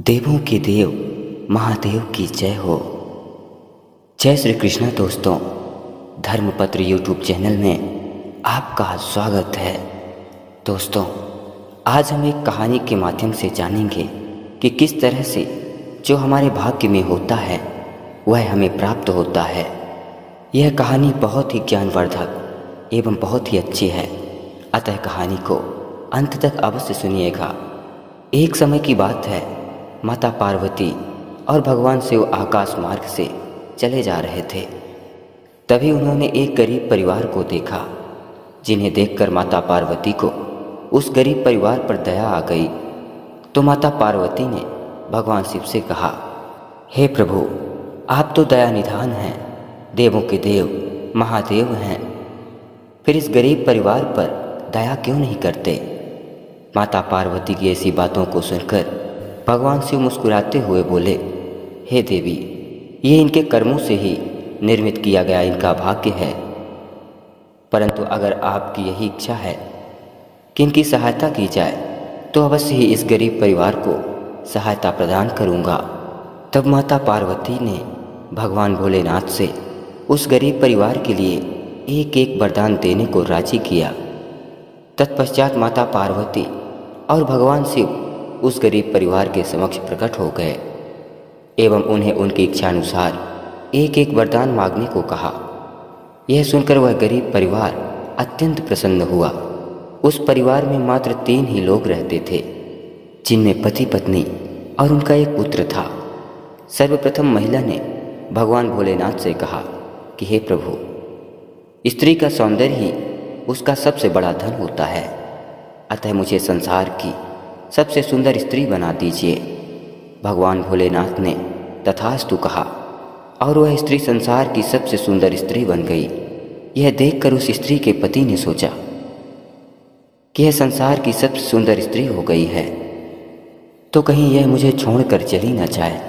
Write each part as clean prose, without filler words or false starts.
देवों के देव महादेव की जय हो। जय श्री कृष्ण। दोस्तों, धर्मपत्र यूट्यूब चैनल में आपका स्वागत है। दोस्तों, आज हम एक कहानी के माध्यम से जानेंगे कि किस तरह से जो हमारे भाग्य में होता है वह हमें प्राप्त होता है। यह कहानी बहुत ही ज्ञानवर्धक एवं बहुत ही अच्छी है, अतः कहानी को अंत तक अवश्य सुनिएगा। एक समय की बात है, माता पार्वती और भगवान शिव आकाश मार्ग से चले जा रहे थे। तभी उन्होंने एक गरीब परिवार को देखा, जिन्हें देखकर माता पार्वती को उस गरीब परिवार पर दया आ गई। तो माता पार्वती ने भगवान शिव से कहा, हे प्रभु, आप तो दया निधान हैं, देवों के देव महादेव हैं, फिर इस गरीब परिवार पर दया क्यों नहीं करते। माता पार्वती की ऐसी बातों को सुनकर भगवान शिव मुस्कुराते हुए बोले, हे देवी, ये इनके कर्मों से ही निर्मित किया गया इनका भाग्य है, परंतु अगर आपकी यही इच्छा है कि इनकी सहायता की जाए तो अवश्य ही इस गरीब परिवार को सहायता प्रदान करूँगा। तब माता पार्वती ने भगवान भोलेनाथ से उस गरीब परिवार के लिए एक एक वरदान देने को राजी किया। तत्पश्चात माता पार्वती और भगवान शिव उस गरीब परिवार के समक्ष प्रकट हो गए एवं उन्हें उनकी इच्छानुसार एक एक वरदान मांगने को कहा। यह सुनकर वह गरीब परिवार अत्यंत प्रसन्न हुआ। उस परिवार में मात्र 3 ही लोग रहते थे, जिनमें पति पत्नी और उनका एक पुत्र था। सर्वप्रथम महिला ने भगवान भोलेनाथ से कहा कि हे प्रभु, स्त्री का सौंदर्य ही उसका सबसे बड़ा धन होता है, अतः मुझे संसार की सबसे सुंदर स्त्री बना दीजिए। भगवान भोलेनाथ ने तथास्तु कहा और वह स्त्री संसार की सबसे सुंदर स्त्री बन गई। यह देखकर उस स्त्री के पति ने सोचा कि यह संसार की सबसे सुंदर स्त्री हो गई है, तो कहीं यह मुझे छोड़कर चली न जाए।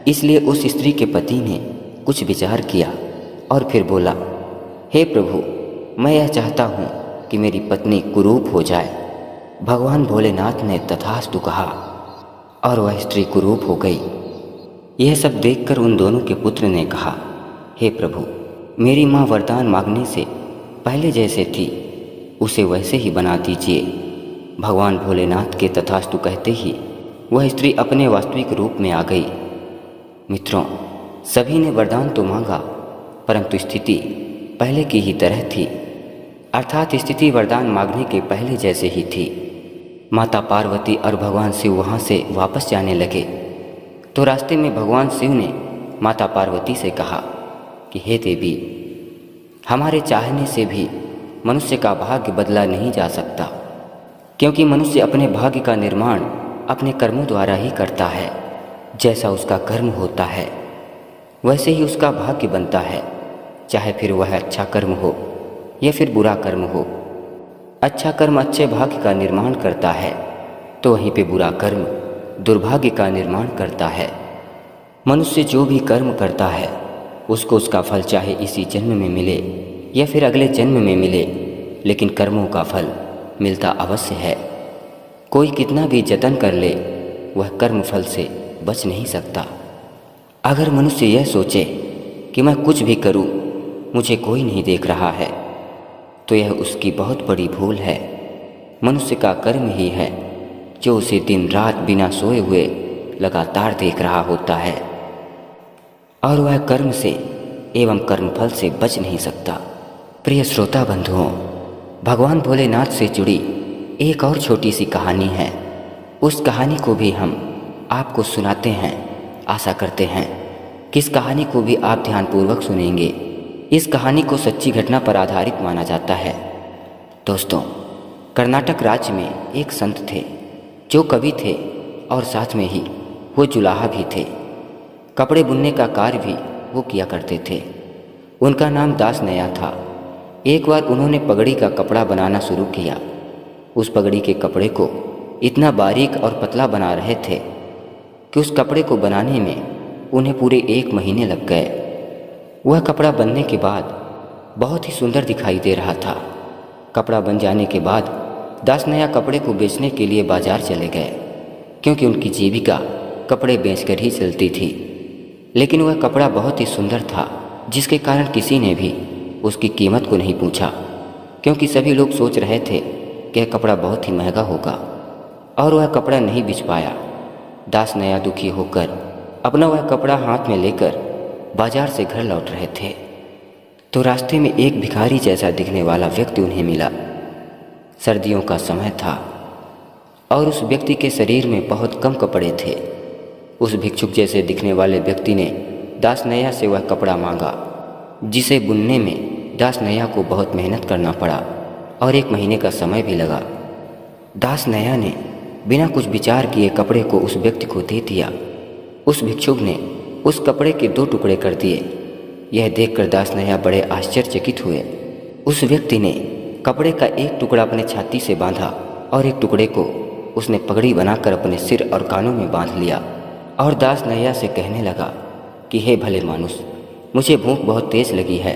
इसलिए उस स्त्री के पति ने कुछ विचार किया और फिर बोला, हे प्रभु, मैं यह चाहता हूँ कि मेरी पत्नी कुरूप हो जाए। भगवान भोलेनाथ ने तथास्तु कहा और वह स्त्री कुरूप हो गई। यह सब देखकर उन दोनों के पुत्र ने कहा, हे प्रभु, मेरी माँ वरदान मांगने से पहले जैसे थी उसे वैसे ही बना दीजिए। भगवान भोलेनाथ के तथास्तु कहते ही वह स्त्री अपने वास्तविक रूप में आ गई। मित्रों, सभी ने वरदान तो मांगा, परंतु स्थिति पहले की ही तरह थी, अर्थात स्थिति वरदान मांगने के पहले जैसे ही थी। माता पार्वती और भगवान शिव वहाँ से वापस जाने लगे तो रास्ते में भगवान शिव ने माता पार्वती से कहा कि हे देवी, हमारे चाहने से भी मनुष्य का भाग्य बदला नहीं जा सकता, क्योंकि मनुष्य अपने भाग्य का निर्माण अपने कर्मों द्वारा ही करता है। जैसा उसका कर्म होता है वैसे ही उसका भाग्य बनता है, चाहे फिर वह अच्छा कर्म हो या फिर बुरा कर्म हो। अच्छा कर्म अच्छे भाग्य का निर्माण करता है, तो वहीं पे बुरा कर्म दुर्भाग्य का निर्माण करता है। मनुष्य जो भी कर्म करता है उसको उसका फल चाहे इसी जन्म में मिले या फिर अगले जन्म में मिले, लेकिन कर्मों का फल मिलता अवश्य है। कोई कितना भी जतन कर ले, वह कर्म फल से बच नहीं सकता। अगर मनुष्य यह सोचे कि मैं कुछ भी करूं, मुझे कोई नहीं देख रहा है, तो यह उसकी बहुत बड़ी भूल है। मनुष्य का कर्म ही है जो उसे दिन रात बिना सोए हुए लगातार देख रहा होता है, और वह कर्म से एवं कर्मफल से बच नहीं सकता। प्रिय श्रोता बंधुओं, भगवान भोलेनाथ से जुड़ी एक और छोटी सी कहानी है। उस कहानी को भी हम आपको सुनाते हैं। आशा करते हैं कि इस कहानी को भी आप ध्यानपूर्वक सुनेंगे। इस कहानी को सच्ची घटना पर आधारित माना जाता है। दोस्तों, कर्नाटक राज्य में एक संत थे जो कवि थे और साथ में ही वो जुलाहा भी थे। कपड़े बुनने का कार्य भी वो किया करते थे। उनका नाम दास नया था। एक बार उन्होंने पगड़ी का कपड़ा बनाना शुरू किया। उस पगड़ी के कपड़े को इतना बारीक और पतला बना रहे थे कि उस कपड़े को बनाने में उन्हें पूरे 1 महीने लग गए। वह कपड़ा बनने के बाद बहुत ही सुंदर दिखाई दे रहा था। कपड़ा बन जाने के बाद दास नया कपड़े को बेचने के लिए बाजार चले गए, क्योंकि उनकी जीविका कपड़े बेचकर ही चलती थी। लेकिन वह कपड़ा बहुत ही सुंदर था, जिसके कारण किसी ने भी उसकी कीमत को नहीं पूछा, क्योंकि सभी लोग सोच रहे थे कि यह कपड़ा बहुत ही महंगा होगा, और वह कपड़ा नहीं बिच पाया। दास नया दुखी होकर अपना वह कपड़ा हाथ में लेकर बाजार से घर लौट रहे थे, तो रास्ते में एक भिखारी जैसा दिखने वाला व्यक्ति उन्हें मिला। सर्दियों का समय था और उस व्यक्ति के शरीर में बहुत कम कपड़े थे। उस भिक्षुक जैसे दिखने वाले व्यक्ति ने दास नैया से वह कपड़ा मांगा, जिसे बुनने में दास नैया को बहुत मेहनत करना पड़ा और 1 महीने का समय भी लगा। दास नैया ने बिना कुछ विचार किए कपड़े को उस व्यक्ति को दे दिया। उस भिक्षुक ने उस कपड़े के 2 टुकड़े कर दिए। यह देखकर दास नैया बड़े आश्चर्यचकित हुए। उस व्यक्ति ने कपड़े का एक टुकड़ा अपने छाती से बांधा और एक टुकड़े को उसने पगड़ी बनाकर अपने सिर और कानों में बांध लिया और दास नैया से कहने लगा कि हे भले मानुस, मुझे भूख बहुत तेज लगी है,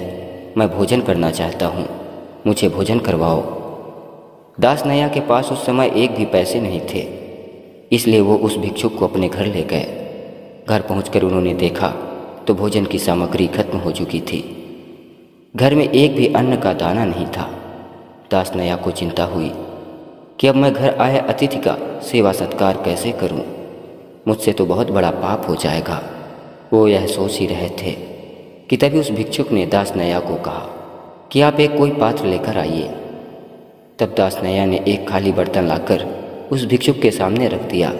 मैं भोजन करना चाहता हूँ, मुझे भोजन करवाओ। दास नैया के पास उस समय एक भी पैसे नहीं थे, इसलिए वो उस भिक्षुक को अपने घर ले गए। घर पहुंचकर उन्होंने देखा तो भोजन की सामग्री खत्म हो चुकी थी। घर में एक भी अन्न का दाना नहीं था। दास नैया को चिंता हुई कि अब मैं घर आए अतिथि का सेवा सत्कार कैसे करूं? मुझसे तो बहुत बड़ा पाप हो जाएगा। वो यह सोच ही रहे थे कि तभी उस भिक्षुक ने दास नैया को कहा कि आप एक कोई पात्र लेकर आइए। तब दास नैया ने एक खाली बर्तन लाकर उस भिक्षुक के सामने रख दिया।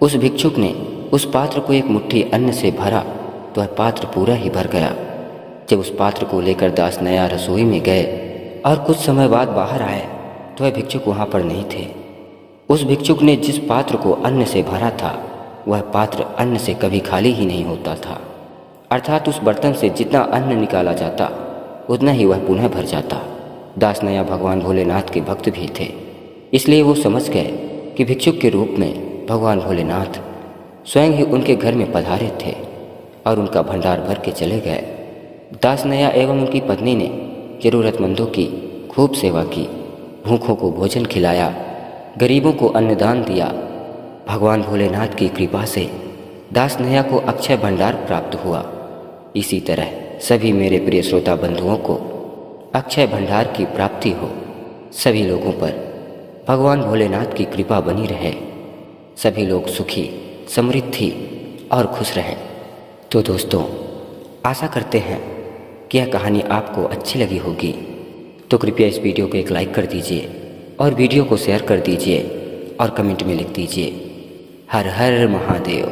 उस भिक्षुक ने उस पात्र को एक मुट्ठी अन्न से भरा तो वह पात्र पूरा ही भर गया। जब उस पात्र को लेकर दास नैया रसोई में गए और कुछ समय बाद बाहर आए तो वह भिक्षुक वहाँ पर नहीं थे। उस भिक्षुक ने जिस पात्र को अन्न से भरा था वह पात्र अन्न से कभी खाली ही नहीं होता था, अर्थात उस बर्तन से जितना अन्न निकाला जाता उतना ही वह पुनः भर जाता। दास नैया भगवान भोलेनाथ के भक्त भी थे, इसलिए वो समझ गए कि भिक्षुक के रूप में भगवान भोलेनाथ स्वयं ही उनके घर में पधारे थे और उनका भंडार भर के चले गए। दास नैया एवं उनकी पत्नी ने जरूरतमंदों की खूब सेवा की, भूखों को भोजन खिलाया, गरीबों को अन्नदान दिया। भगवान भोलेनाथ की कृपा से दास नैया को अक्षय भंडार प्राप्त हुआ। इसी तरह सभी मेरे प्रिय श्रोता बंधुओं को अक्षय भंडार की प्राप्ति हो। सभी लोगों पर भगवान भोलेनाथ की कृपा बनी रहे। सभी लोग सुखी, समृद्धि और खुश रहें। तो दोस्तों, आशा करते हैं कि यह कहानी आपको अच्छी लगी होगी। तो कृपया इस वीडियो को एक लाइक कर दीजिए और वीडियो को शेयर कर दीजिए और कमेंट में लिख दीजिए हर हर महादेव।